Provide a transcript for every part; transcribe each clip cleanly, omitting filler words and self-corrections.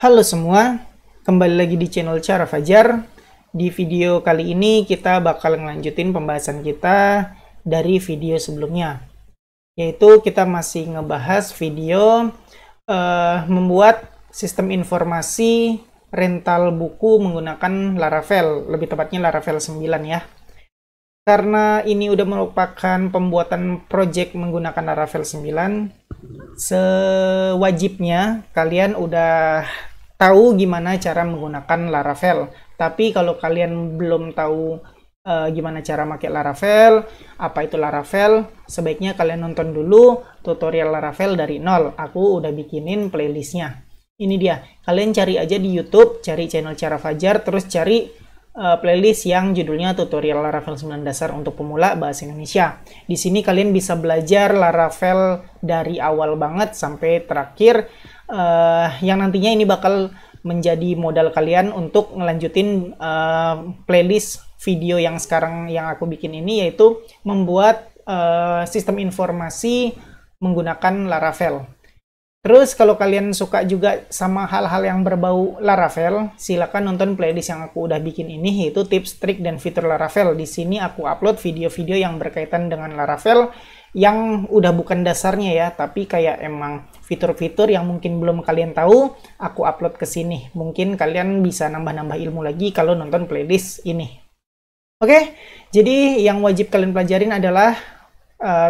Halo semua, kembali lagi di channel Cara Fajar. Di video kali ini kita bakal ngelanjutin pembahasan kita dari video sebelumnya. Yaitu kita masih ngebahas video membuat sistem informasi rental buku menggunakan Laravel. Lebih tepatnya Laravel 9 ya. Karena ini udah merupakan pembuatan project menggunakan Laravel 9, sewajibnya kalian udah tahu gimana cara menggunakan Laravel. Tapi kalau kalian belum tahu gimana cara pakai Laravel, apa itu Laravel, sebaiknya kalian nonton dulu tutorial Laravel dari nol. Aku udah bikinin playlistnya. Ini dia. Kalian cari aja di YouTube, cari channel Cara Fajar, terus cari playlist yang judulnya tutorial Laravel 9 dasar untuk pemula bahasa Indonesia. Di sini kalian bisa belajar Laravel dari awal banget sampai terakhir, yang nantinya ini bakal menjadi modal kalian untuk ngelanjutin playlist video yang sekarang yang aku bikin ini, yaitu membuat sistem informasi menggunakan Laravel. Terus kalau kalian suka juga sama hal-hal yang berbau Laravel, silakan nonton playlist yang aku udah bikin ini, yaitu tips, trik, dan fitur Laravel. Di sini aku upload video-video yang berkaitan dengan Laravel yang udah bukan dasarnya ya, tapi kayak emang fitur-fitur yang mungkin belum kalian tahu, aku upload ke sini. Mungkin kalian bisa nambah-nambah ilmu lagi kalau nonton playlist ini. Oke, jadi yang wajib kalian pelajarin adalah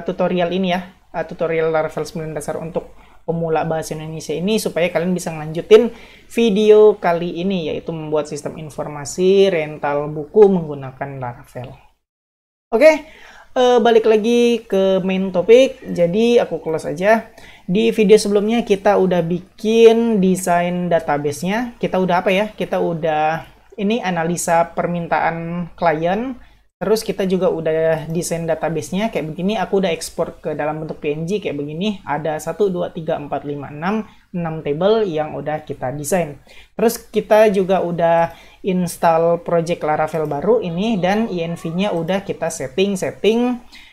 tutorial ini ya, tutorial Laravel 9 dasar untuk pemula bahasa Indonesia ini, supaya kalian bisa ngelanjutin video kali ini, yaitu membuat sistem informasi rental buku menggunakan Laravel. Oke, balik lagi ke main topik. Jadi aku close aja. Di video sebelumnya kita udah bikin desain database-nya. Kita udah apa ya? Kita udah ini analisa permintaan klien. Terus kita juga udah desain database-nya kayak begini. Aku udah ekspor ke dalam bentuk PNG kayak begini. Ada 1, 2, 3, 4, 5, 6 table yang udah kita desain. Terus kita juga udah install project Laravel baru ini, dan env-nya udah kita setting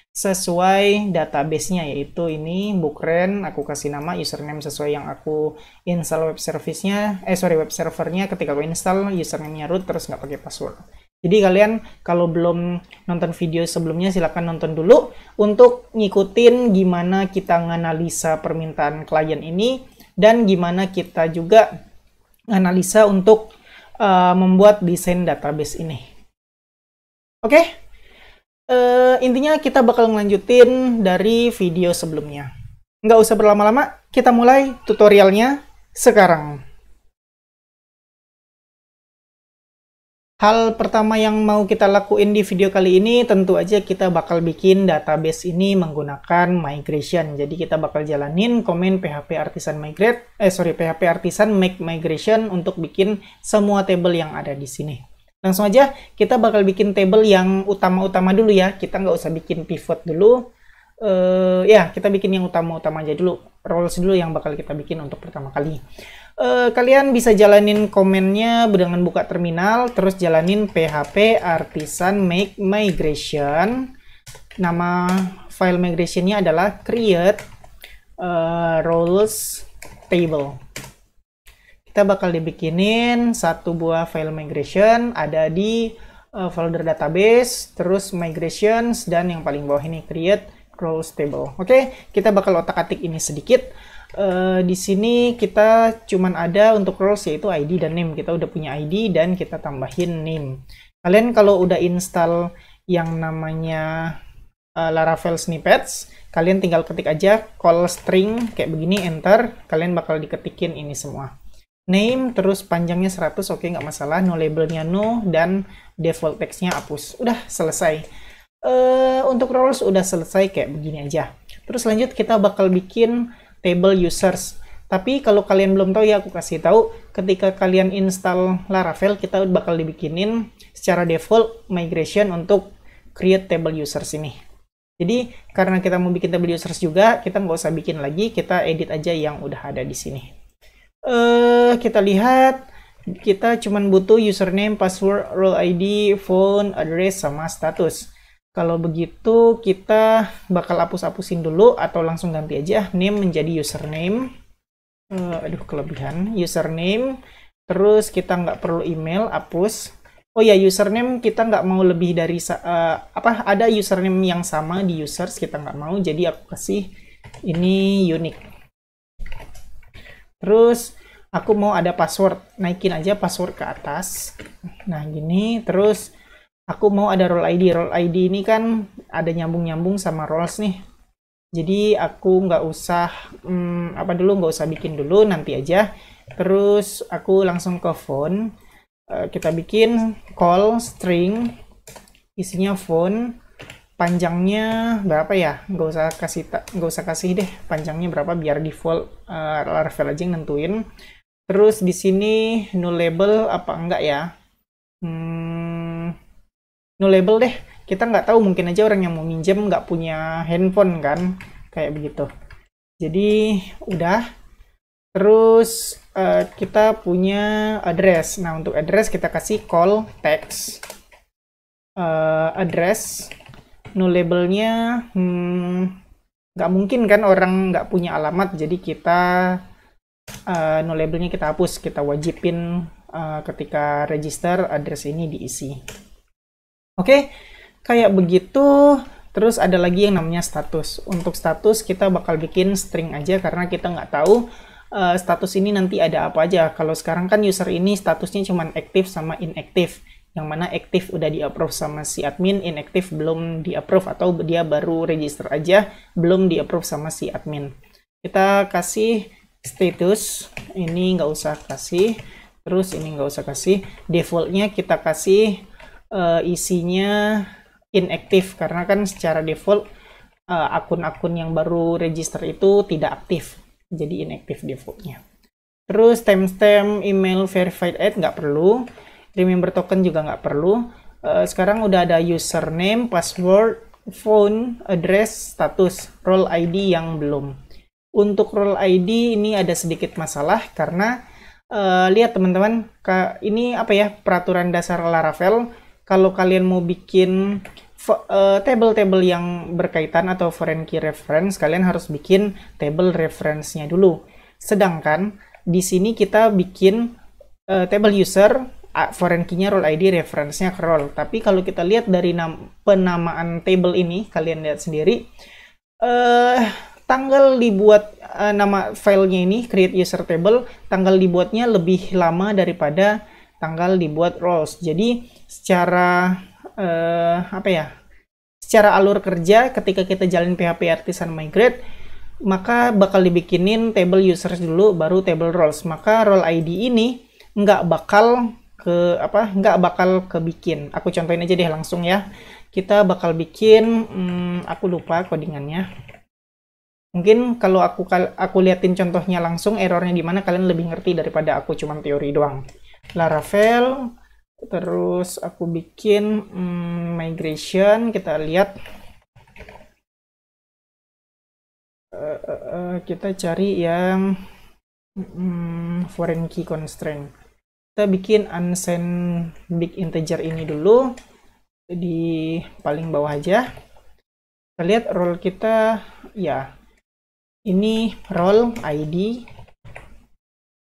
sesuai database-nya, yaitu ini Bookren. Aku kasih nama username sesuai yang aku install web service-nya, web servernya ketika aku install, username-nya root, terus nggak pakai password. Jadi kalian kalau belum nonton video sebelumnya, silahkan nonton dulu untuk ngikutin gimana kita nganalisa permintaan klien ini, dan gimana kita juga nganalisa untuk membuat desain database ini. Oke? Intinya kita bakal ngelanjutin dari video sebelumnya. Nggak usah berlama-lama, kita mulai tutorialnya sekarang. Hal pertama yang mau kita lakuin di video kali ini, tentu aja kita bakal bikin database ini menggunakan migration. Jadi kita bakal jalanin command php artisan migrate, php artisan make migration untuk bikin semua table yang ada di sini. Langsung aja, kita bakal bikin table yang utama-utama dulu ya. Kita nggak usah bikin pivot dulu. Ya, kita bikin yang utama-utama aja dulu. Roles dulu yang bakal kita bikin untuk pertama kali. Kalian bisa jalanin komennya dengan buka terminal, terus jalanin php artisan make migration. Nama file migrationnya adalah create roles table. Kita bakal dibikinin satu buah file migration, ada di folder database, terus migrations, dan yang paling bawah ini create roles table. Oke, kita bakal otak-atik ini sedikit. Di sini kita cuman ada untuk roles yaitu ID dan name. Kita udah punya ID dan kita tambahin name. Kalian kalau udah install yang namanya Laravel snippets, kalian tinggal ketik aja call string kayak begini, enter. Kalian bakal diketikin ini semua. Name, terus panjangnya 100, oke, nggak masalah. No labelnya no, dan default text-nya hapus. Udah selesai. Untuk roles udah selesai kayak begini aja. Terus lanjut kita bakal bikin table users. Tapi kalau kalian belum tahu ya, aku kasih tahu, ketika kalian install Laravel, kita bakal dibikinin secara default migration untuk create table users ini. Jadi karena kita mau bikin table users juga, kita nggak usah bikin lagi, kita edit aja yang udah ada di sini. Kita lihat, kita cuman butuh username, password, role ID, phone, address, sama status. Kalau begitu kita bakal hapus-hapusin dulu atau langsung ganti aja name menjadi username. aduh kelebihan, username, terus kita nggak perlu email, hapus. Oh ya, username kita nggak mau lebih dari ada username yang sama di users, kita nggak mau, jadi aku kasih ini unique. Terus aku mau ada password, naikin aja password ke atas. Nah gini, terus aku mau ada role ID. Role ID ini kan ada nyambung-nyambung sama roles nih. Jadi aku nggak usah nggak usah bikin dulu, nanti aja. Terus aku langsung ke phone. Kita bikin call string, isinya phone, panjangnya berapa ya? Nggak usah kasih deh panjangnya berapa, biar default Laravel aja yang nentuin. Terus di sini no label apa enggak ya? No label deh. Kita nggak tahu, mungkin aja orang yang mau minjem nggak punya handphone kan, kayak begitu. Jadi udah. Terus kita punya address. Nah untuk address kita kasih call text address. No labelnya nggak mungkin kan orang nggak punya alamat, jadi kita no labelnya kita hapus, kita wajibin ketika register address ini diisi. Oke, kayak begitu. Terus ada lagi yang namanya status. Untuk status kita bakal bikin string aja karena kita nggak tahu status ini nanti ada apa aja. Kalau sekarang kan user ini statusnya cuma aktif sama inaktif. Yang mana aktif udah di-approve sama si admin, inaktif belum di-approve atau dia baru register aja, belum di-approve sama si admin. Kita kasih status, ini nggak usah kasih, terus ini nggak usah kasih. Defaultnya kita kasih isinya inaktif, karena kan secara default akun-akun yang baru register itu tidak aktif, jadi inaktif defaultnya. Terus timestamp email verified ad nggak perlu, remember token juga nggak perlu. Sekarang udah ada username, password, phone, address, status, role ID yang belum. Untuk role ID ini ada sedikit masalah karena lihat teman-teman, ini apa ya, peraturan dasar Laravel. Kalau kalian mau bikin table-table yang berkaitan atau foreign key reference, kalian harus bikin table reference-nya dulu. Sedangkan di sini kita bikin table user, foreign key-nya role ID, reference-nya ke role. Tapi kalau kita lihat dari penamaan table ini, kalian lihat sendiri, tanggal dibuat nama filenya ini, create user table, tanggal dibuatnya lebih lama daripada tanggal dibuat roles. Jadi secara secara alur kerja ketika kita jalin PHP Artisan Migrate, maka bakal dibikinin table users dulu baru table roles. Maka role ID ini nggak bakal kebikin. Aku contohin aja deh langsung ya. Kita bakal bikin aku lupa codingannya. Mungkin kalau aku liatin contohnya langsung, errornya di mana kalian lebih ngerti daripada aku cuman teori doang. Laravel, terus aku bikin migration, kita lihat, kita cari yang foreign key constraint. Kita bikin unsend big integer ini dulu di paling bawah aja. Kita lihat role kita, ya ini role ID,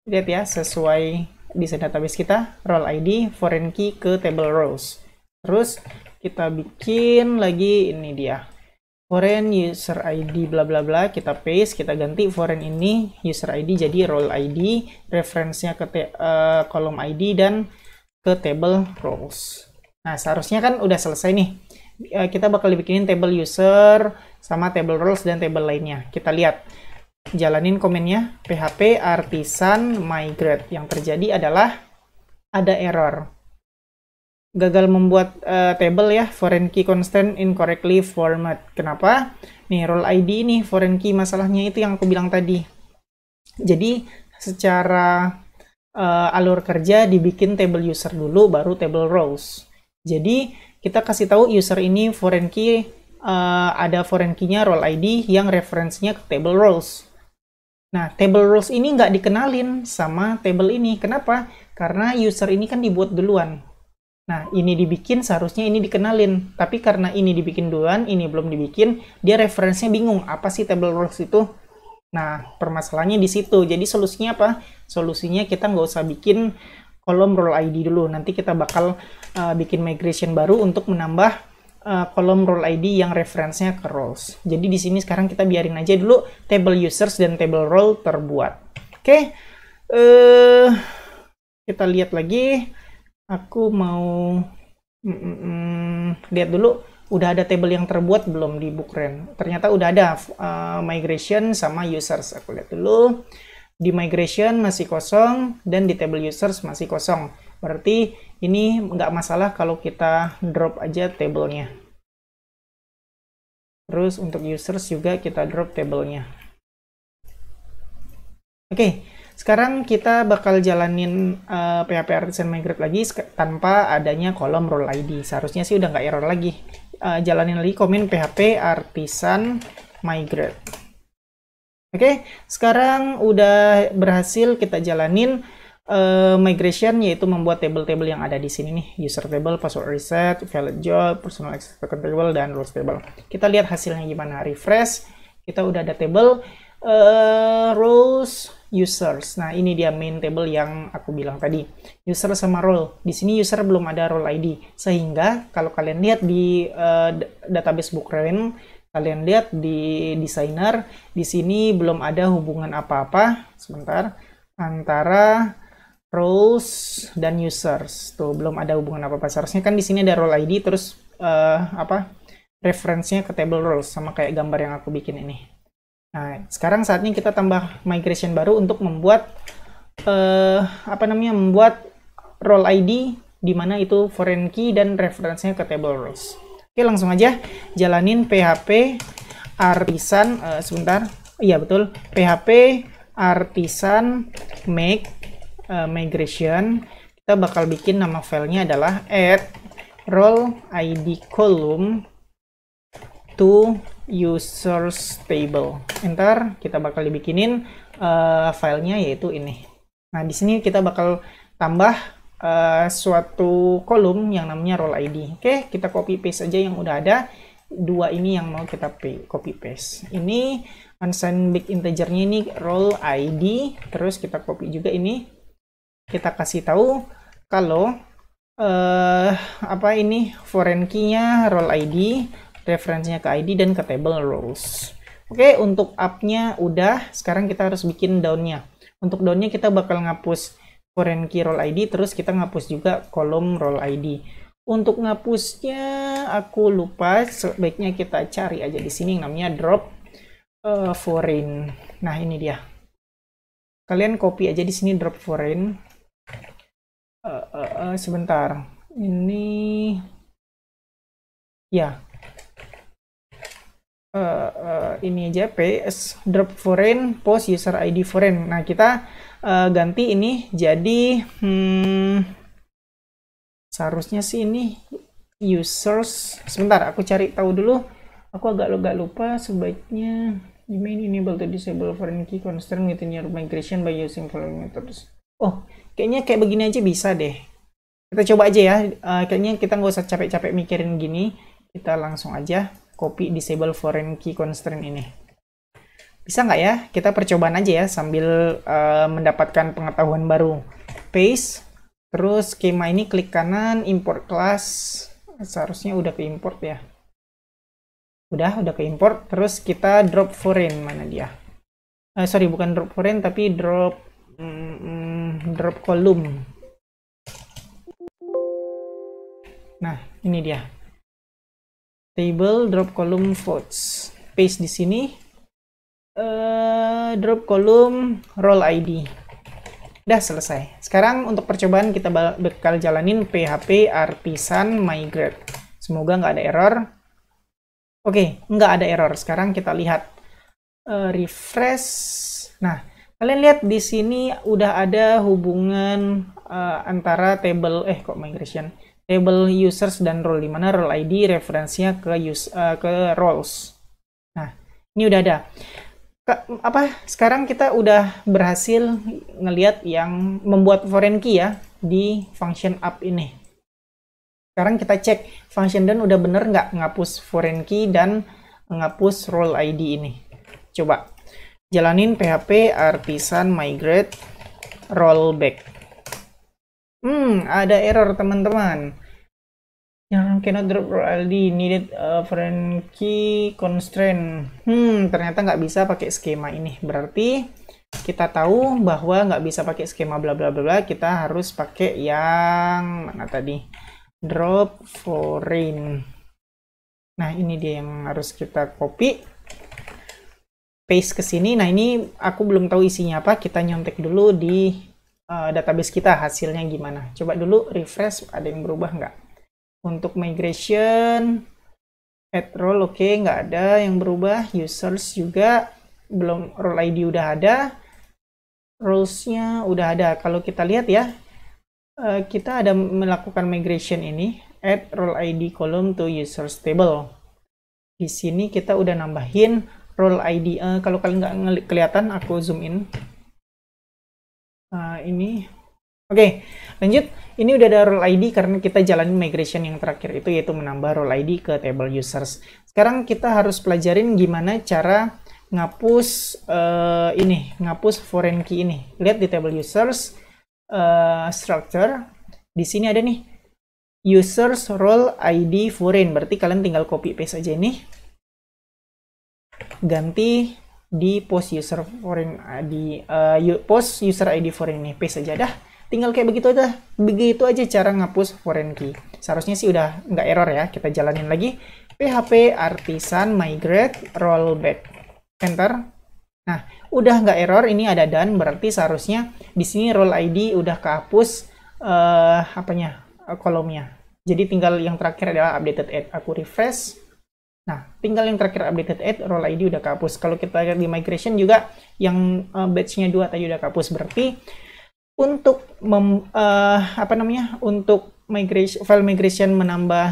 lihat ya, sesuai di database kita, role ID, foreign key ke table rows. Terus kita bikin lagi, ini dia, foreign user ID bla bla bla, kita paste, kita ganti foreign ini user ID jadi role ID, reference-nya ke kolom ID dan ke table rows. Nah seharusnya kan udah selesai nih. Kita bakal bikinin table user sama table roles dan table lainnya. Kita lihat, jalanin komennya, PHP Artisan Migrate. Yang terjadi adalah ada error, gagal membuat table ya, foreign key constant incorrectly format. Kenapa? Nih role ID ini foreign key, masalahnya itu yang aku bilang tadi. Jadi secara alur kerja dibikin table user dulu baru table rows. Jadi kita kasih tahu user ini foreign key, ada foreign key-nya role ID yang reference-nya ke table rows. Nah, table rows ini nggak dikenalin sama table ini. Kenapa? Karena user ini kan dibuat duluan. Nah, ini dibikin, seharusnya ini dikenalin. Tapi karena ini dibikin duluan, ini belum dibikin, dia referensinya bingung. Apa sih table rows itu? Nah, permasalahannya di situ. Jadi solusinya apa? Solusinya kita nggak usah bikin kolom role ID dulu. Nanti kita bakal bikin migration baru untuk menambah kolom role ID yang referensinya ke roles. Jadi di sini sekarang kita biarin aja dulu table users dan table role terbuat. Oke, kita lihat lagi. Aku mau lihat dulu. Udah ada table yang terbuat belum di Bookran? Ternyata udah ada migration sama users. Aku lihat dulu. Di migration masih kosong dan di table users masih kosong. Berarti ini nggak masalah kalau kita drop aja tablenya. Terus untuk users juga kita drop tablenya. Oke, sekarang kita bakal jalanin PHP Artisan Migrate lagi tanpa adanya kolom role ID. Seharusnya sih udah nggak error lagi. Jalanin lagi komen PHP Artisan Migrate. Oke, sekarang udah berhasil kita jalanin migration, yaitu membuat table-table yang ada di sini nih, user table, password reset, valid job, personal access token table, dan roles table. Kita lihat hasilnya gimana. Refresh, kita udah ada table roles users. Nah, ini dia main table yang aku bilang tadi. User sama role. Di sini user belum ada role ID. Sehingga kalau kalian lihat di database Bookran, kalian lihat di designer, di sini belum ada hubungan apa-apa. Sebentar. Antara roles dan users. Tuh, belum ada hubungan apa-apa. Seharusnya kan di sini ada role ID terus referensinya ke table roles sama kayak gambar yang aku bikin ini. Nah, sekarang saatnya kita tambah migration baru untuk membuat membuat role ID di mana itu foreign key dan referensinya ke table roles. Oke, langsung aja jalanin PHP Artisan sebentar. Iya, betul. PHP Artisan make migration. Kita bakal bikin nama filenya adalah add role ID column to users table. Enter, kita bakal dibikinin filenya yaitu ini. Nah, di sini kita bakal tambah suatu kolom yang namanya role ID. Oke, kita copy paste aja yang udah ada. Dua ini yang mau kita copy paste. Ini unsigned big integernya ini role ID. Terus kita copy juga ini. Kita kasih tahu kalau ini foreign key-nya role ID, referensinya ke ID dan ke table roles. Oke, untuk up-nya udah. Sekarang kita harus bikin down-nya. Untuk down-nya kita bakal ngapus foreign key role ID, terus kita ngapus juga kolom role ID. Untuk ngapusnya aku lupa, sebaiknya kita cari aja di sini yang namanya drop foreign. Nah, ini dia. Kalian copy aja di sini drop foreign. Sebentar. Ini ya. Ini aja PS drop foreign post user ID foreign. Nah, kita ganti ini jadi seharusnya sih ini users. Sebentar, aku cari tahu dulu. Aku agak lupa. Sebaiknya you may enable to disable foreign key constraint within your migration by using following methods. Oh, kayaknya kayak begini aja bisa deh. Kita coba aja ya. Kayaknya kita nggak usah capek-capek mikirin gini. Kita langsung aja copy disable foreign key constraint ini. Bisa nggak ya? Kita percobaan aja ya sambil mendapatkan pengetahuan baru. Paste. Terus skema ini klik kanan, import class. Seharusnya udah ke import ya. Udah ke import. Terus kita drop foreign. Mana dia? Sorry, bukan drop foreign tapi drop column. Nah, ini dia. Table drop column votes. Paste di sini. Drop column role ID. Udah selesai. Sekarang untuk percobaan kita bakal jalanin PHP Artisan Migrate. Semoga nggak ada error. Oke, nggak ada error. Sekarang kita lihat refresh. Nah, kalian lihat di sini udah ada hubungan antara table migration. Table users dan role, di mana role ID referensinya ke roles. Nah, ini udah ada. Sekarang kita udah berhasil ngelihat yang membuat foreign key ya di function up ini. Sekarang kita cek function down udah bener nggak ngapus foreign key dan ngapus role ID ini. Coba Jalanin PHP artisan migrate rollback. Ada error teman-teman. Yang cannot drop RLD needed foreign key constraint. Ternyata nggak bisa pakai skema ini. Berarti kita tahu bahwa nggak bisa pakai skema bla bla bla. Kita harus pakai yang mana tadi? Drop foreign. Nah, ini dia yang harus kita copy, paste ke sini. Nah, ini aku belum tahu isinya apa. Kita nyontek dulu di database kita hasilnya gimana. Coba dulu refresh, ada yang berubah nggak? Untuk migration, add role, oke, nggak ada yang berubah. Users juga belum, role ID udah ada, roles-nya udah ada. Kalau kita lihat ya, kita ada melakukan migration ini, add role ID column to users table. Di sini kita udah nambahin role ID. Kalau kalian nggak kelihatan, aku zoom in. Ini. Oke, lanjut. Ini udah ada role ID karena kita jalanin migration yang terakhir itu, yaitu menambah role ID ke table users. Sekarang kita harus pelajarin gimana cara ngapus ngapus foreign key ini. Lihat di table users structure. Di sini ada nih users role ID foreign. Berarti kalian tinggal copy paste aja ini. Ganti di post user foreign ID, post user ID foreign ini, paste aja dah. Tinggal kayak begitu aja cara ngapus foreign key. Seharusnya sih udah nggak error ya. Kita jalanin lagi. PHP artisan migrate rollback. Enter. Nah, udah nggak error. Ini ada done. Berarti seharusnya di sini role ID udah kehapus kolomnya. Jadi tinggal yang terakhir adalah updated add. Aku refresh. Nah, tinggal yang terakhir updated add, role ID udah kehapus. Kalau kita lihat di migration juga yang batch-nya 2 tadi udah kehapus. Berarti untuk untuk file migration menambah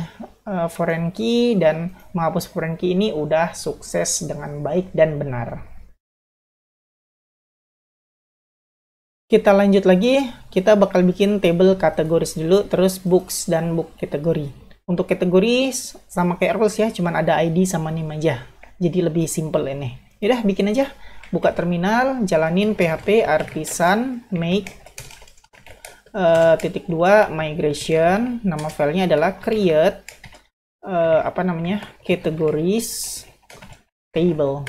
foreign key dan menghapus foreign key ini udah sukses dengan baik dan benar. Kita lanjut lagi, kita bakal bikin table kategoris dulu, terus books dan book kategori. Untuk kategori sama kayak roles ya, cuman ada ID sama name aja. Jadi lebih simple ini. Yaudah, bikin aja. Buka terminal, jalanin PHP artisan make .2 migration. Nama filenya adalah create categories table.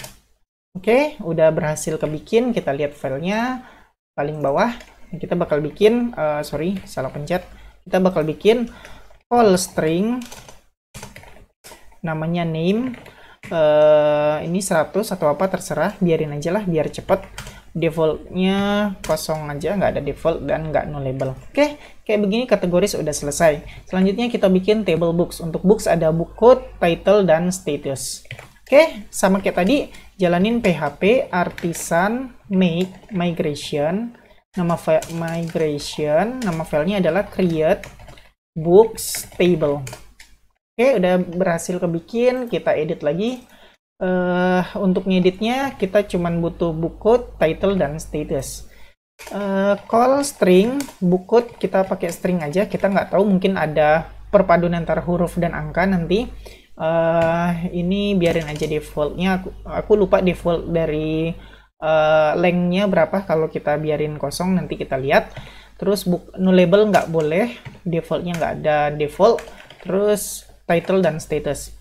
Oke, udah berhasil kebikin. Kita lihat filenya paling bawah. Kita bakal bikin salah pencet. Kita bakal bikin call string, namanya name, ini 100 atau apa terserah, biarin aja lah biar cepet. Defaultnya kosong aja, nggak ada default dan nggak nullable. Oke, kayak begini kategoris udah selesai. Selanjutnya kita bikin table books. Untuk books ada book code, title, dan status. Oke, sama kayak tadi, jalanin PHP artisan make migration. Nama filenya adalah create books table. Oke, udah berhasil kebikin. Kita edit lagi. Untuk ngeditnya kita cuman butuh book code, title, dan status. Call string book code kita pakai string aja. Kita nggak tahu, mungkin ada perpaduan antara huruf dan angka nanti. Ini biarin aja defaultnya. Aku lupa default dari lengthnya berapa. Kalau kita biarin kosong nanti kita lihat. Terus book nullable nggak boleh, defaultnya nggak ada default. Terus title dan status.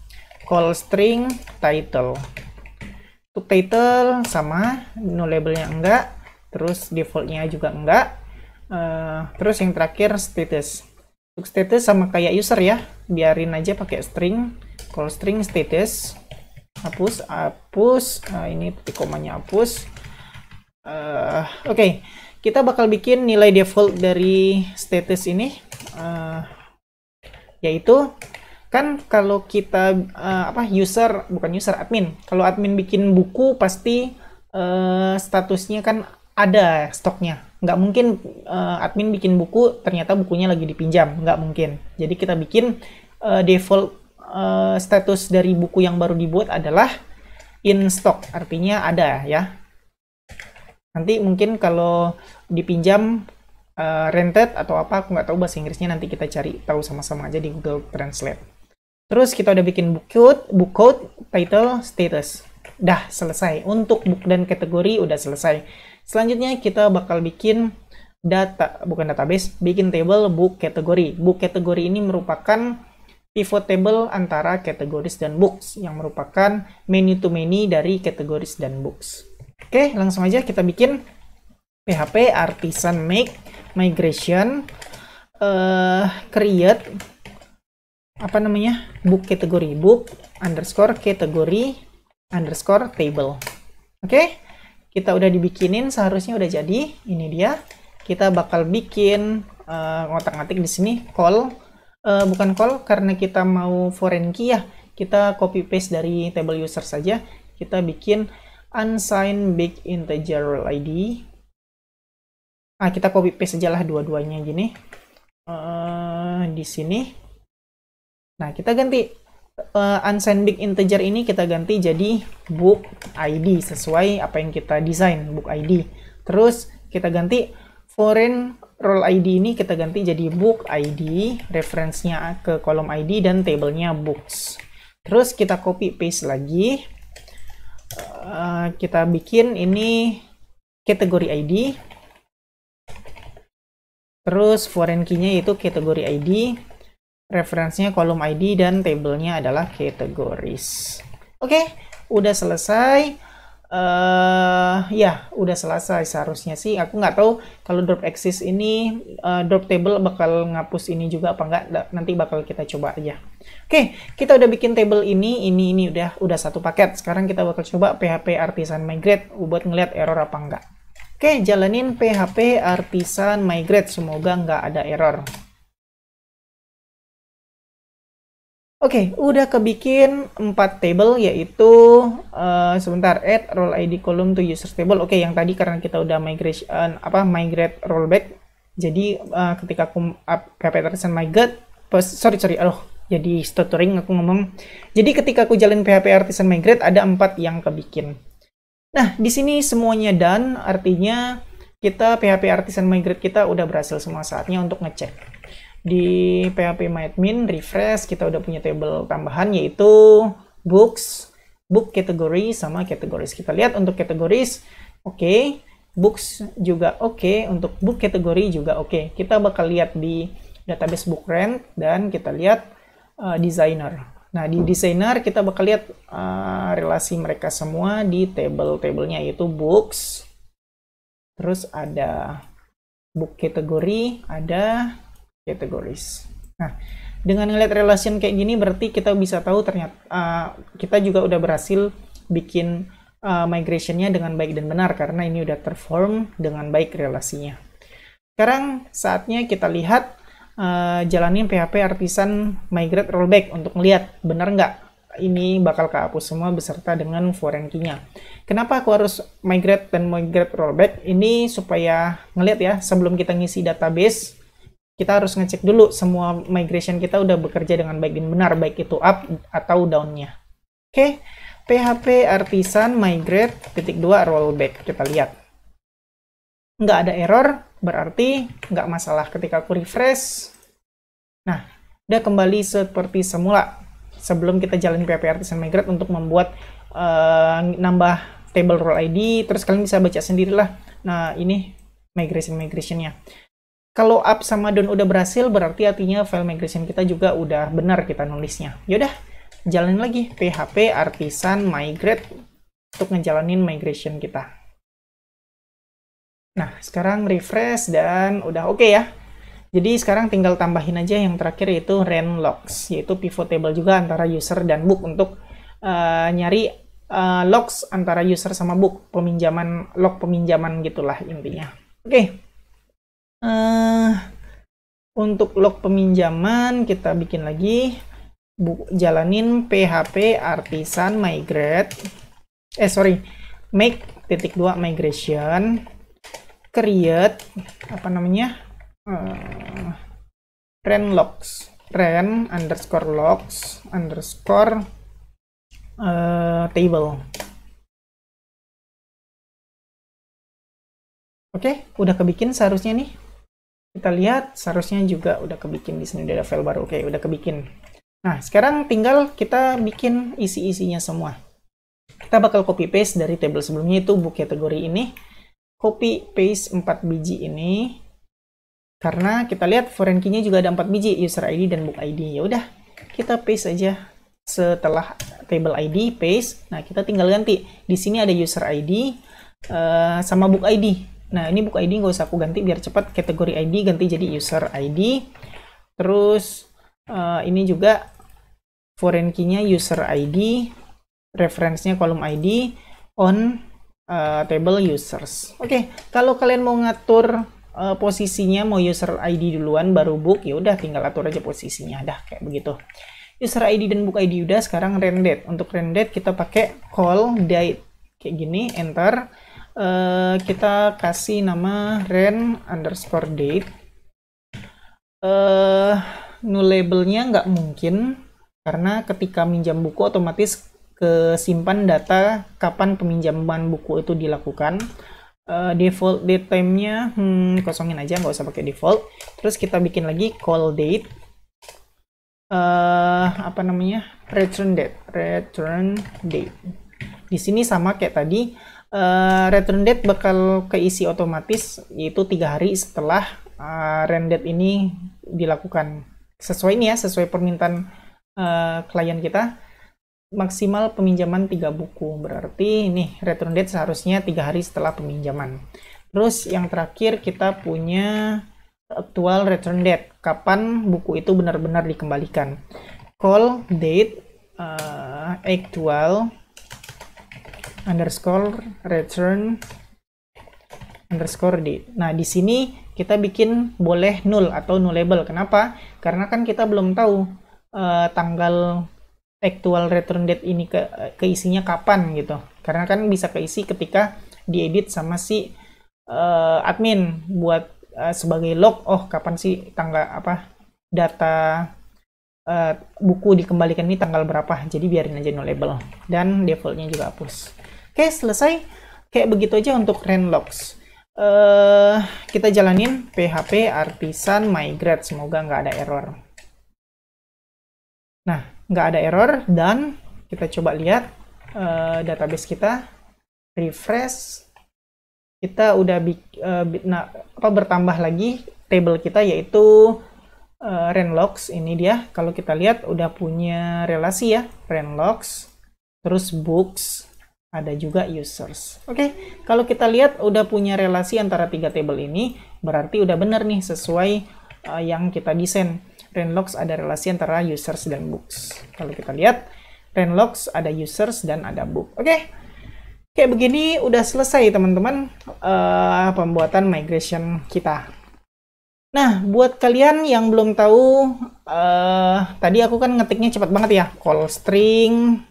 Call string title. Untuk title sama, nullable-nya enggak. Terus defaultnya juga enggak. Terus yang terakhir status. Untuk status sama kayak user ya, biarin aja pakai string. Call string status. Hapus. Ini titik komanya hapus. Oke. Kita bakal bikin nilai default dari status ini, yaitu kan kalau kita admin. Kalau admin bikin buku pasti statusnya kan ada stoknya. Nggak mungkin admin bikin buku ternyata bukunya lagi dipinjam, nggak mungkin. Jadi kita bikin default status dari buku yang baru dibuat adalah in stock, artinya ada ya. Nanti mungkin kalau dipinjam rented atau apa, aku nggak tahu bahasa Inggrisnya, nanti kita cari tahu sama-sama aja di Google Translate. Terus kita udah bikin book code, title, status. dah selesai. Untuk book dan kategori udah selesai. Selanjutnya kita bakal bikin database, bikin table book kategori. Book kategori ini merupakan pivot table antara categories dan books yang merupakan many to many dari categories dan books. Oke, langsung aja kita bikin PHP artisan make migration create book kategori, book underscore kategori underscore table. Oke, kita udah dibikinin, seharusnya udah jadi. Ini dia. Kita bakal bikin ngotak-ngatik di sini call, bukan call karena kita mau foreign key ya. Kita copy paste dari table user saja. Kita bikin unsigned big integer role ID. Kita copy paste saja lah dua-duanya gini. Di sini. Nah, kita ganti unsigned big integer ini kita ganti jadi book ID sesuai apa yang kita desain, book ID. Terus kita ganti foreign role ID ini kita ganti jadi book ID, reference-nya ke kolom ID dan tabelnya books. Terus kita copy paste lagi. Kita bikin ini kategori ID. Terus foreign key-nya yaitu kategori ID. Referensinya kolom ID dan tabelnya adalah categories. Oke, udah selesai. Ya, udah selesai seharusnya sih. Aku nggak tahu kalau drop axis ini drop table bakal ngapus ini juga apa nggak. Nanti bakal kita coba aja. Oke, kita udah bikin table ini udah satu paket. Sekarang kita bakal coba PHP artisan migrate buat ngeliat error apa enggak. Oke, jalanin PHP artisan migrate, semoga nggak ada error. Oke, udah kebikin 4 table, yaitu sebentar, add role ID column to user table. Oke, yang tadi karena kita udah migrate rollback, jadi ketika aku PHP artisan migrate, jadi stuttering aku ngomong. Jadi ketika aku jalin PHP artisan migrate ada 4 yang kebikin. Nah, di sini semuanya done, artinya kita PHP artisan migrate kita udah berhasil semua. Saatnya untuk ngecek. Di PHP MyAdmin refresh, kita udah punya table tambahan yaitu books, book category sama categories. Kita lihat untuk categories oke, books juga oke, untuk book category juga oke. Kita bakal lihat di database book rent dan kita lihat designer. Nah, di designer kita bakal lihat relasi mereka semua di table-tablenya yaitu books. Terus ada book category, ada categories. Nah, dengan ngeliat relation kayak gini berarti kita bisa tahu ternyata kita juga udah berhasil bikin migrationnya dengan baik dan benar karena ini udah terform dengan baik relasinya. Sekarang saatnya kita lihat jalanin PHP artisan migrate rollback untuk ngeliat benar nggak ini bakal kehapus semua beserta dengan foreign key-nya. Kenapa aku harus migrate dan migrate rollback? Ini supaya ngeliat ya, sebelum kita ngisi database kita harus ngecek dulu semua migration kita udah bekerja dengan baik dan benar, baik itu up atau down-nya. Oke, PHP artisan migrate .2 rollback. Kita lihat. Nggak ada error, berarti nggak masalah. Ketika aku refresh, nah, udah kembali seperti semula. Sebelum kita jalan PHP artisan migrate untuk membuat nambah table role ID, terus kalian bisa baca sendirilah. Nah, ini migration-nya. Kalau up sama down udah berhasil, berarti artinya file migration kita juga udah benar kita nulisnya. Yaudah, jalanin lagi PHP artisan migrate untuk ngejalanin migration kita. Nah, sekarang refresh dan udah oke ya. Jadi sekarang tinggal tambahin aja yang terakhir yaitu rent logs, yaitu pivot table juga antara user dan book untuk nyari logs antara user sama book, log peminjaman gitulah intinya. Oke. Untuk log peminjaman kita bikin lagi, jalanin PHP artisan migrate, make .2 migration, create rent logs, rent underscore logs underscore table. Oke, udah kebikin seharusnya nih. Kita lihat seharusnya juga udah kebikin di sini, udah ada file baru. Oke, udah kebikin. Nah, sekarang tinggal kita bikin isi-isinya semua. Kita bakal copy paste dari table sebelumnya, itu book kategori ini. Copy paste 4 biji ini. Karena kita lihat foreign key-nya juga ada 4 biji, user ID dan book ID. Ya udah, kita paste aja setelah table ID, paste. Nah, kita tinggal ganti. Di sini ada user ID sama book ID. Nah, ini book ID nggak usah aku ganti biar cepat. Kategori ID ganti jadi user ID. Terus ini juga foreign key-nya user ID, reference-nya kolom ID, on table users. Oke, kalau kalian mau ngatur posisinya, mau user ID duluan baru book, ya udah tinggal atur aja posisinya, dah kayak begitu. User ID dan book ID udah, sekarang rand date. Untuk rand date kita pakai call date kayak gini, enter. Kita kasih nama rand underscore date. Null labelnya nggak mungkin karena ketika minjam buku otomatis kesimpan data kapan peminjaman buku itu dilakukan. Default date time-nya kosongin aja, nggak usah pakai default. Terus kita bikin lagi call date, apa namanya, return date. Di sini sama kayak tadi, return date bakal keisi otomatis, yaitu 3 hari setelah rand date ini dilakukan. Sesuai ini ya, sesuai permintaan klien kita. Maksimal peminjaman 3 buku, berarti ini return date seharusnya 3 hari setelah peminjaman. Terus yang terakhir kita punya actual return date, kapan buku itu benar-benar dikembalikan. Call date actual underscore return underscore date. Nah, di sini kita bikin boleh null atau nullable. Kenapa? Karena kan kita belum tahu tanggal actual return date ini keisinya kapan gitu. Karena kan bisa keisi ketika diedit sama si admin buat sebagai log, oh kapan sih tanggal apa data buku dikembalikan ini tanggal berapa. Jadi biarin aja no label dan defaultnya juga hapus. Oke, selesai. Kayak begitu aja untuk rand logs. Kita jalanin php artisan migrate, semoga nggak ada error. Nah, nggak ada error, dan kita coba lihat database kita, refresh, kita udah bertambah lagi table kita, yaitu rand logs. Ini dia, kalau kita lihat udah punya relasi ya, rand logs, terus books, ada juga users. Oke, kalau kita lihat udah punya relasi antara 3 table ini, berarti udah bener nih sesuai yang kita desain. Rand logs ada relasi antara users dan books. Kalau kita lihat, rand logs ada users dan ada book. Oke, kayak begini udah selesai teman-teman pembuatan migration kita. Nah, buat kalian yang belum tahu, tadi aku kan ngetiknya cepat banget ya, call string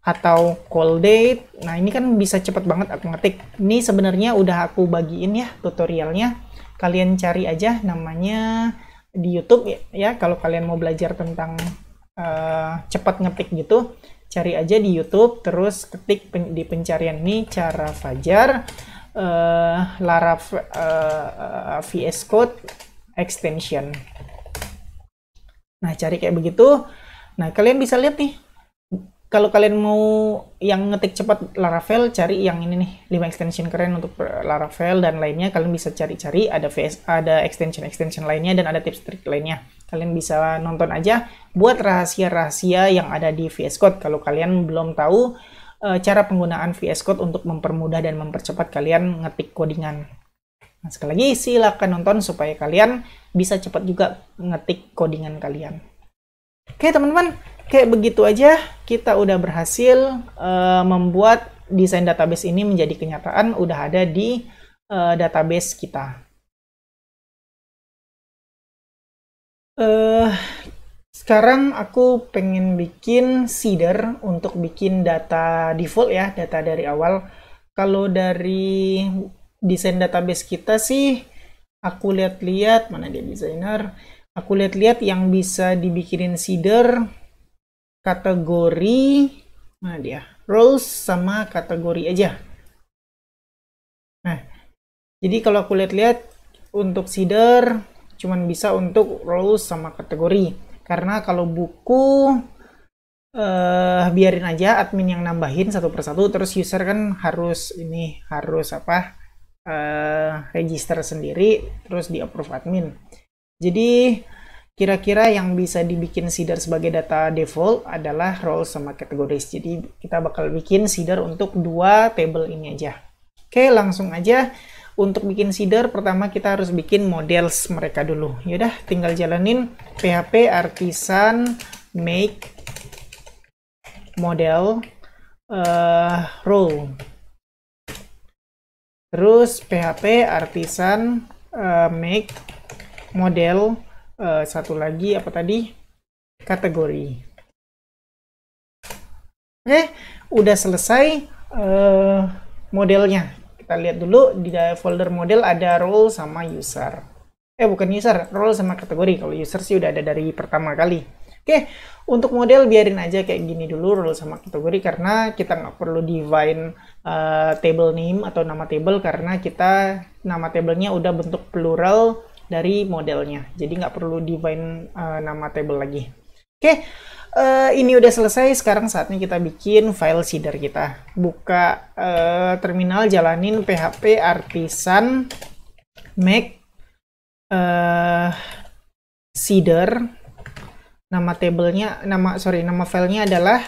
atau call date. Nah, ini kan bisa cepat banget aku ngetik. Ini sebenarnya udah aku bagiin ya tutorialnya. Kalian cari aja namanya di YouTube ya, kalau kalian mau belajar tentang cepat ngetik gitu, cari aja di YouTube, terus ketik di pencarian ini cara Fajar VS Code extension. Nah, cari kayak begitu. Nah, kalian bisa lihat nih, kalau kalian mau yang ngetik cepat Laravel, cari yang ini nih, 5 extension keren untuk Laravel dan lainnya. Kalian bisa cari-cari, ada extension lainnya dan ada tips-trik lainnya. Kalian bisa nonton aja buat rahasia-rahasia yang ada di VS Code kalau kalian belum tahu cara penggunaan VS Code untuk mempermudah dan mempercepat kalian ngetik codingan. Nah, sekali lagi silakan nonton supaya kalian bisa cepat juga ngetik codingan kalian. Oke teman-teman, kayak begitu aja kita udah berhasil membuat desain database ini menjadi kenyataan, udah ada di database kita. Sekarang aku pengen bikin seeder untuk bikin data default ya, data dari awal. Kalau dari desain database kita sih, aku lihat-lihat, mana dia desainer, aku lihat-lihat yang bisa dibikinin seeder kategori, mana dia, roles sama kategori aja. Nah, jadi kalau aku lihat-lihat untuk seeder cuman bisa untuk roles sama kategori, karena kalau buku biarin aja admin yang nambahin satu persatu, terus user kan harus apa, register sendiri terus di approve admin. Jadi kira-kira yang bisa dibikin seeder sebagai data default adalah role sama categories. Jadi kita bakal bikin seeder untuk dua table ini aja. Oke, langsung aja. Untuk bikin seeder, pertama kita harus bikin models mereka dulu. Yaudah, tinggal jalanin php artisan make model role. Terus php artisan make model satu lagi apa tadi? Kategori. Oke, udah selesai modelnya. Kita lihat dulu di folder model ada role sama user. Bukan user, role sama kategori. Kalau user sih udah ada dari pertama kali. Oke, untuk model biarin aja kayak gini dulu, role sama kategori, karena kita nggak perlu define table name atau nama table, karena kita nama tablenya udah bentuk plural dari modelnya. Jadi nggak perlu define nama table lagi. Oke. Ini udah selesai, sekarang saatnya kita bikin file seeder kita. Buka terminal, jalanin php artisan make seeder. Nama filenya adalah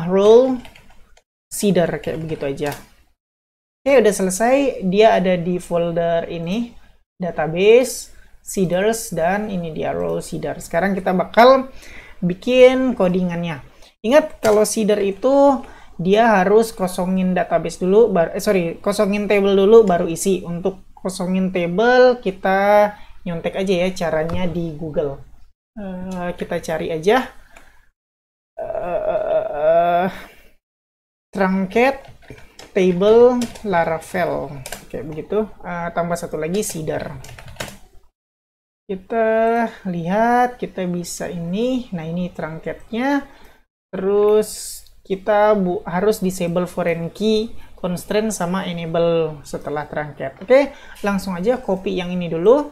role seeder, kayak begitu aja. Oke, udah selesai. Dia ada di folder ini, database, seeders, dan ini dia role seeder. Sekarang kita bakal bikin codingannya. Ingat, kalau seeder itu dia harus kosongin database dulu, kosongin table dulu baru isi. Untuk kosongin table kita nyontek aja ya caranya di Google. Kita cari aja truncat table Laravel, kayak begitu. Tambah satu lagi seeder. Kita lihat, kita bisa ini. Nah, ini truncate-nya. Terus kita harus disable foreign key constraint sama enable setelah truncate. Oke, langsung aja copy yang ini dulu.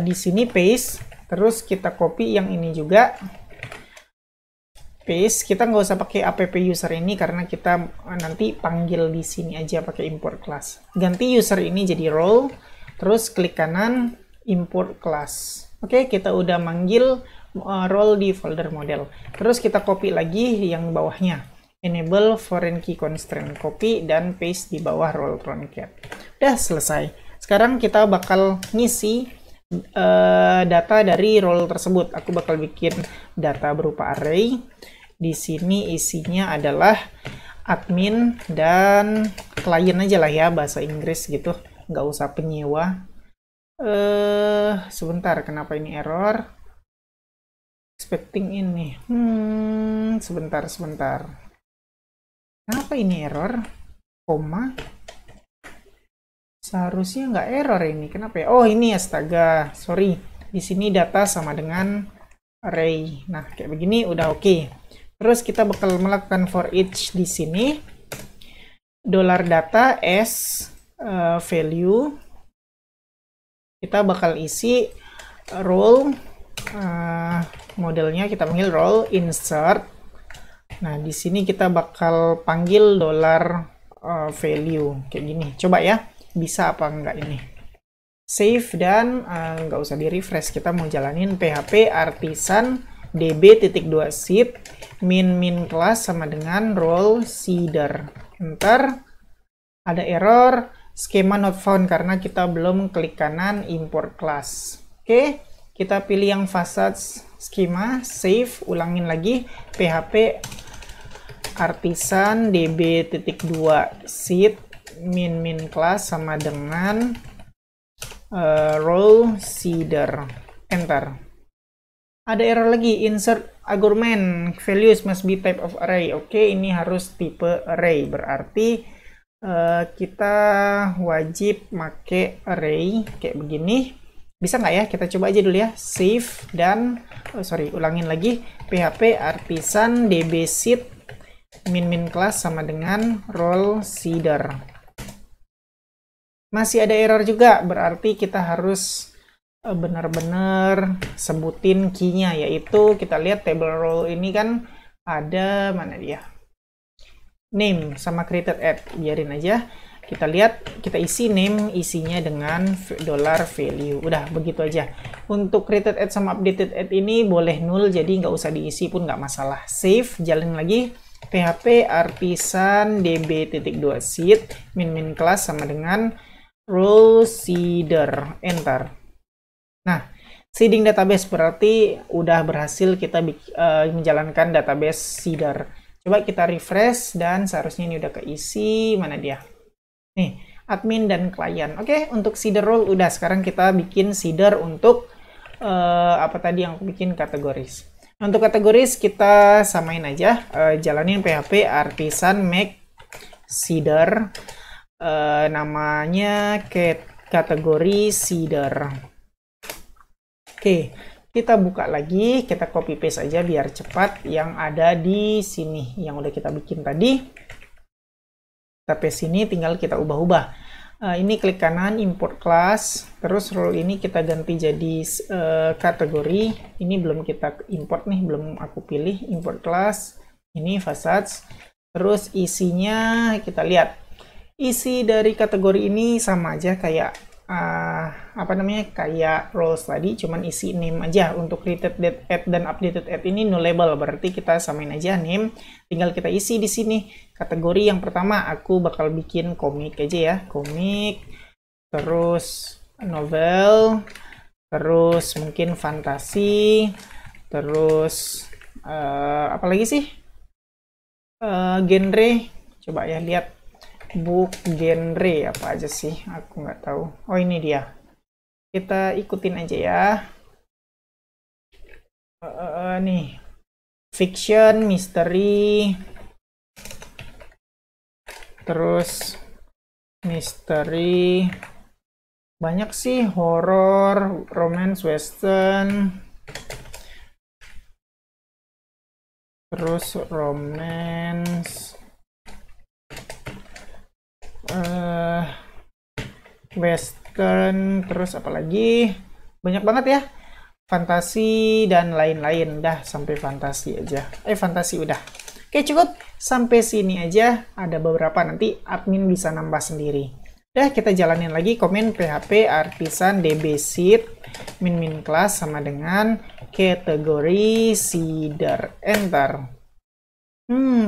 Di sini paste. Terus kita copy yang ini juga. Paste. Kita nggak usah pakai app user ini karena kita nanti panggil di sini aja pakai import class. Ganti user ini jadi role. Terus klik kanan, import class. Oke, kita udah manggil role di folder model. Terus kita copy lagi yang bawahnya. Enable foreign key constraint. Copy dan paste di bawah role truncat. Udah selesai. Sekarang kita bakal ngisi data dari role tersebut. Aku bakal bikin data berupa array. Di sini isinya adalah admin dan klien aja lah ya, bahasa Inggris gitu. Nggak usah penyewa. Sebentar, kenapa ini error? Expecting ini. Sebentar. Kenapa ini error? Koma. Seharusnya nggak error ini. Kenapa ya? Oh, ini astaga. Sorry. Di sini data sama dengan array. Nah, kayak begini udah oke. Terus kita bakal melakukan for each di sini. $data as value, kita bakal isi role, modelnya kita panggil role insert. Nah, di sini kita bakal panggil $value kayak gini. Coba ya, bisa apa enggak ini? Save dan nggak usah di refresh. Kita mau jalanin php artisan db.2seed min class sama dengan role seeder. Enter. Ada error. Schema not found karena kita belum klik kanan import class. Oke, kita pilih yang facade schema, save, ulangin lagi php artisan db.2seed min class sama dengan role seeder. Enter. Ada error lagi, insert argument values must be type of array. Oke, ini harus tipe array, berarti kita wajib make array kayak begini. Bisa nggak ya? Kita coba aja dulu ya. Save dan ulangin lagi php artisan db.seed min class sama dengan role seeder. Masih ada error juga, berarti kita harus benar-benar sebutin key-nya, yaitu kita lihat table role ini kan ada, mana dia, name sama created at. Biarin aja, kita lihat, kita isi name, isinya dengan $value. Udah begitu aja. Untuk created at sama updated at ini boleh null, jadi nggak usah diisi pun nggak masalah. Save, jalanin lagi. PHP artisan db.2seed min class sama dengan role seeder, enter. Nah, seeding database berarti udah berhasil kita menjalankan database seeder. Coba kita refresh dan seharusnya ini udah keisi. Mana dia? Nih, admin dan klien. Oke, untuk seeder role udah. Sekarang kita bikin seeder untuk apa tadi yang aku bikin, kategoris. Untuk kategoris kita samain aja, jalanin PHP artisan make seeder, namanya kategori seeder. Oke, kita buka lagi, kita copy paste aja biar cepat yang ada di sini yang udah kita bikin tadi. Kita paste sini, tinggal kita ubah-ubah. Ini klik kanan, import class, terus role ini kita ganti jadi kategori. Ini belum kita import nih, belum aku pilih. Import class, ini facades. Terus isinya kita lihat. Isi dari kategori ini sama aja kayak apa namanya, kayak roles tadi, cuman isi name aja. Untuk created at dan updated at ini nullable, berarti kita samain aja name, tinggal kita isi di sini. Kategori yang pertama aku bakal bikin komik aja ya, komik, terus novel, terus mungkin fantasi, terus apa lagi sih, genre. Coba ya lihat book genre apa aja sih, aku nggak tahu. Oh, ini dia, kita ikutin aja ya. Nih, fiction, mystery, terus mystery, banyak sih, horror, romance, western, terus romance, western, terus apalagi, banyak banget ya, fantasi dan lain-lain. Dah sampai fantasi aja, fantasi udah. Oke, cukup sampai sini aja. Ada beberapa, nanti admin bisa nambah sendiri. Udah, kita jalanin lagi. Komen PHP artisan db.seed min class sama dengan kategori seeder, enter.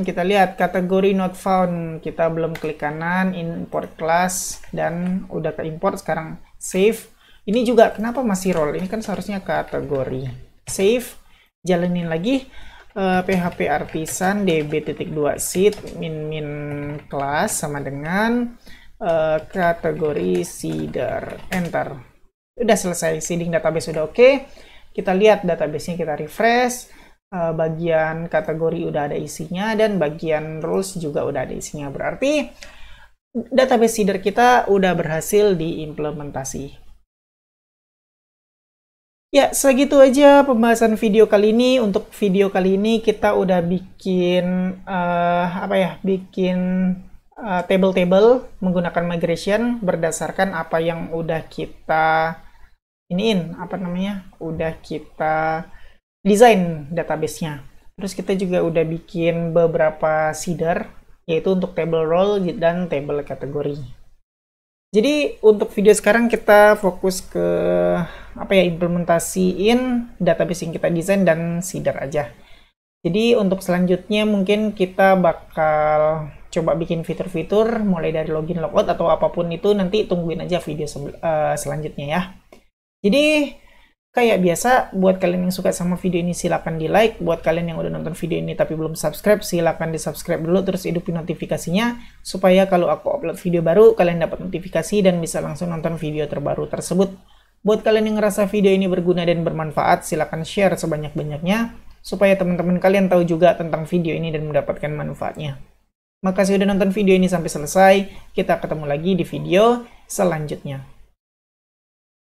Kita lihat kategori not found, kita belum klik kanan, import class, dan udah ke import. Sekarang save. Ini juga kenapa masih role, ini kan seharusnya kategori. Save, jalanin lagi. PHP artisan db.2seed min class sama dengan kategori seeder, enter. Udah selesai, seeding database udah oke. Kita lihat database-nya, kita refresh. Bagian kategori udah ada isinya, dan bagian rules juga udah ada isinya. Berarti database seeder kita udah berhasil diimplementasi. Ya, segitu aja pembahasan video kali ini. Untuk video kali ini kita udah bikin bikin table-table menggunakan migration berdasarkan apa yang udah kita udah kita desain database-nya. Terus kita juga udah bikin beberapa seeder, yaitu untuk table role dan table kategori. Jadi untuk video sekarang kita fokus ke implementasiin database yang kita desain dan seeder aja. Jadi untuk selanjutnya mungkin kita bakal coba bikin fitur-fitur mulai dari login, logout, atau apapun itu, nanti tungguin aja video selanjutnya ya. Jadi kayak biasa, buat kalian yang suka sama video ini silahkan di like. Buat kalian yang udah nonton video ini tapi belum subscribe, silahkan di subscribe dulu, terus hidupin notifikasinya supaya kalau aku upload video baru kalian dapat notifikasi dan bisa langsung nonton video terbaru tersebut. Buat kalian yang ngerasa video ini berguna dan bermanfaat, silahkan share sebanyak-banyaknya supaya teman-teman kalian tahu juga tentang video ini dan mendapatkan manfaatnya. Makasih udah nonton video ini sampai selesai. Kita ketemu lagi di video selanjutnya.